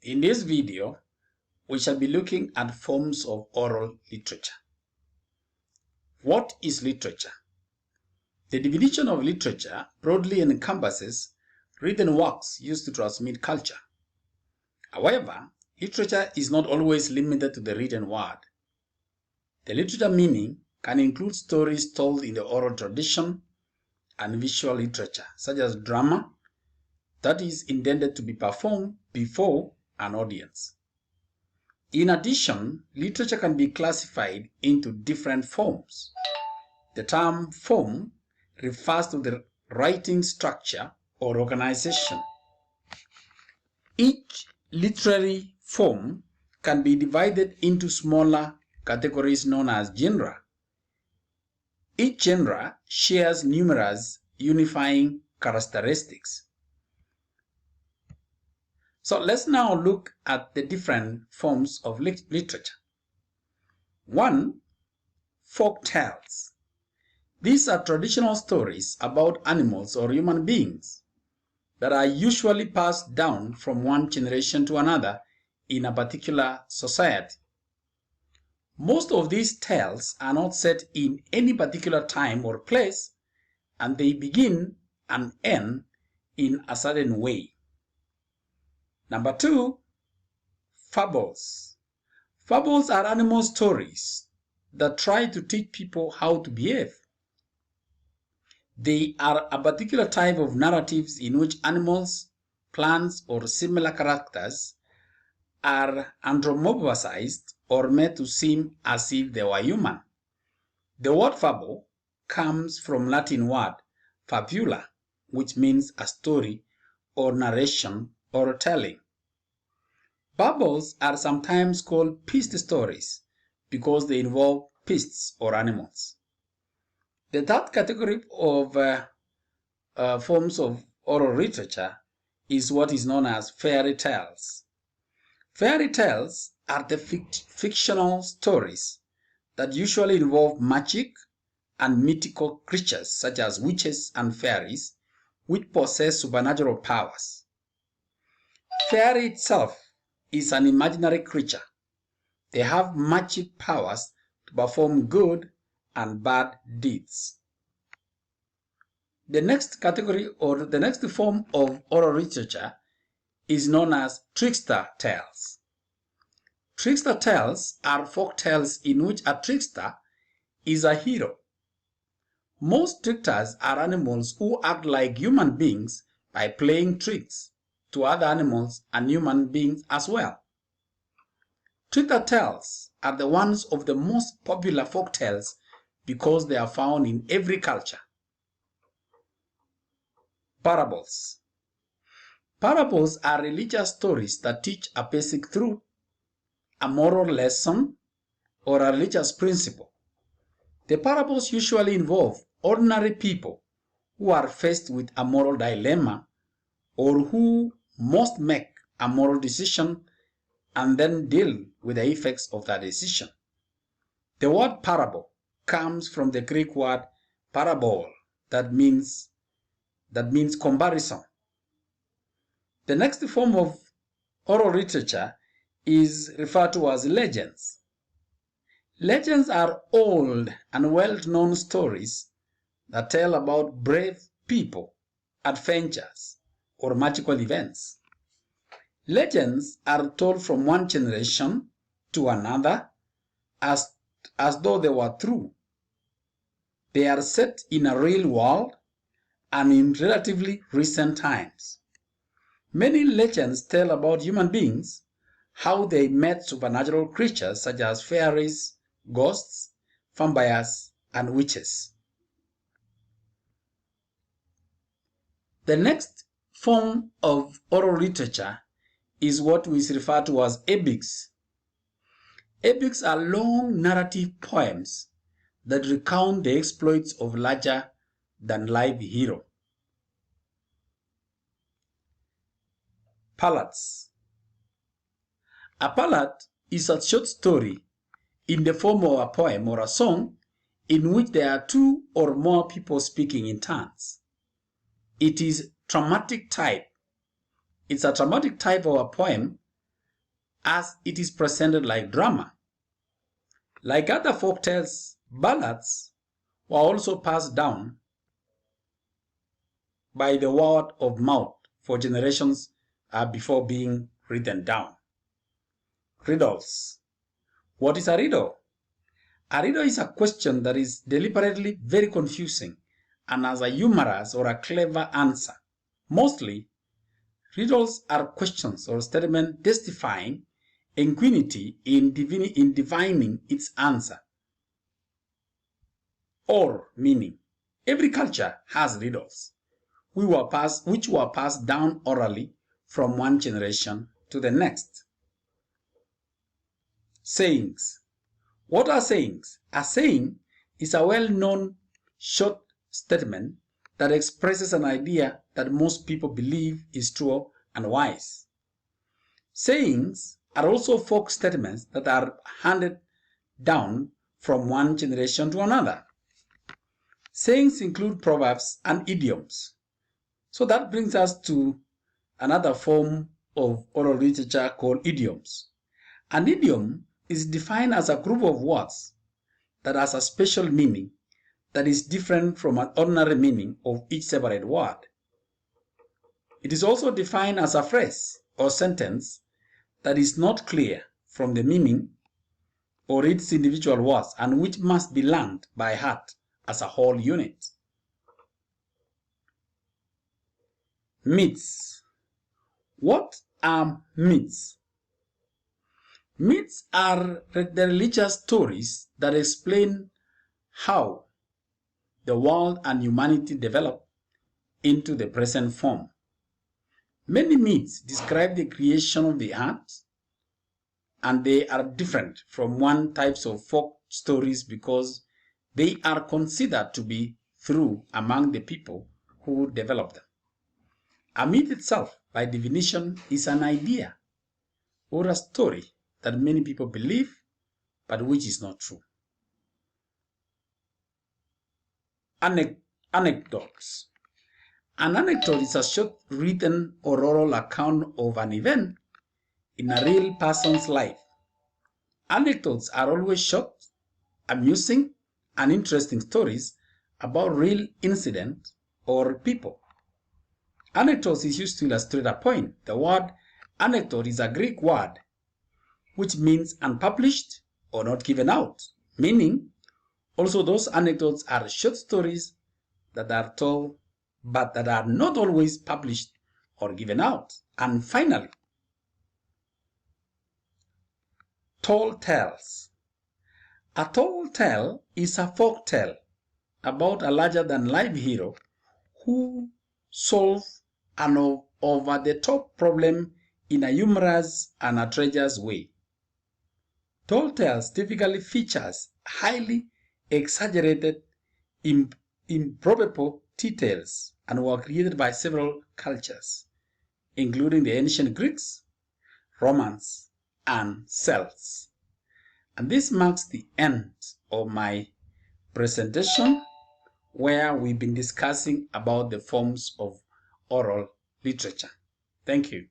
In this video, we shall be looking at forms of oral literature. What is literature? The definition of literature broadly encompasses written works used to transmit culture. However, literature is not always limited to the written word. The literature meaning can include stories told in the oral tradition and visual literature, such as drama, that is intended to be performed before an audience. In addition, literature can be classified into different forms. The term form refers to the writing structure or organization. Each literary form can be divided into smaller categories known as genera. Each genre shares numerous unifying characteristics. So let's now look at the different forms of literature. 1. Folk tales. These are traditional stories about animals or human beings that are usually passed down from one generation to another in a particular society. Most of these tales are not set in any particular time or place, and they begin and end in a certain way. Number 2, fables. Fables are animal stories that try to teach people how to behave. They are a particular type of narratives in which animals, plants, or similar characters are anthropomorphized or made to seem as if they were human. The word fable comes from Latin word fabula, which means a story or narration or telling. Fables are sometimes called beast stories because they involve beasts or animals. The third category of forms of oral literature is what is known as fairy tales. Fairy tales are the fictional stories that usually involve magic and mythical creatures such as witches and fairies which possess supernatural powers. Fairy itself is an imaginary creature. They have magic powers to perform good and bad deeds. The next category or the next form of oral literature is known as trickster tales. Trickster tales are folk tales in which a trickster is a hero. Most tricksters are animals who act like human beings by playing tricks to other animals and human beings as well. Trickster tales are the ones of the most popular folk tales because they are found in every culture. Parables. Parables are religious stories that teach a basic truth, a moral lesson, or a religious principle. The parables usually involve ordinary people who are faced with a moral dilemma or who must make a moral decision and then deal with the effects of that decision. The word parable comes from the Greek word parabole that means comparison. The next form of oral literature is referred to as legends. Legends are old and well-known stories that tell about brave people, adventures, or magical events. Legends are told from one generation to another as though they were true. They are set in a real world and in relatively recent times. Many legends tell about human beings, how they met supernatural creatures such as fairies, ghosts, vampires, and witches. The next form of oral literature is what we refer to as epics. Epics are long narrative poems that recount the exploits of larger-than-life heroes. Ballads. A ballad is a short story in the form of a poem or a song in which there are two or more people speaking in turns. It is a dramatic type of a poem as it is presented like drama. Like other folktales, ballads were also passed down by the word of mouth for generations before being written down. Riddles. What is a riddle? A riddle is a question that is deliberately very confusing and has a humorous or a clever answer. Mostly, riddles are questions or statements testifying ingenuity in divining its answer or meaning. Every culture has riddles, which were passed down orally from one generation to the next. Sayings. What are sayings? A saying is a well-known short statement that expresses an idea that most people believe is true and wise. Sayings are also folk statements that are handed down from one generation to another. Sayings include proverbs and idioms. So that brings us to another form of oral literature called idioms. An idiom is defined as a group of words that has a special meaning that is different from an ordinary meaning of each separate word. It is also defined as a phrase or sentence that is not clear from the meaning or its individual words and which must be learned by heart as a whole unit. Myths. What are myths? Myths are the religious stories that explain how the world and humanity developed into the present form. Many myths describe the creation of the earth, and they are different from one types of folk stories because they are considered to be true among the people who developed them. A myth itself, by definition, is an idea or a story that many people believe but which is not true. Anecdotes. An anecdote is a short written or oral account of an event in a real person's life. Anecdotes are always short, amusing, and interesting stories about real incidents or people. Anecdotes is used to illustrate a point. The word anecdote is a Greek word which means unpublished or not given out, meaning also those anecdotes are short stories that are told but that are not always published or given out. And finally, tall tales. A tall tale is a folk tale about a larger-than-life hero who solves an over-the-top problem in a humorous and outrageous way. Tall tales typically features highly exaggerated, improbable details and were created by several cultures, including the ancient Greeks, Romans, and Celts. And this marks the end of my presentation where we've been discussing about the forms of oral literature. Thank you.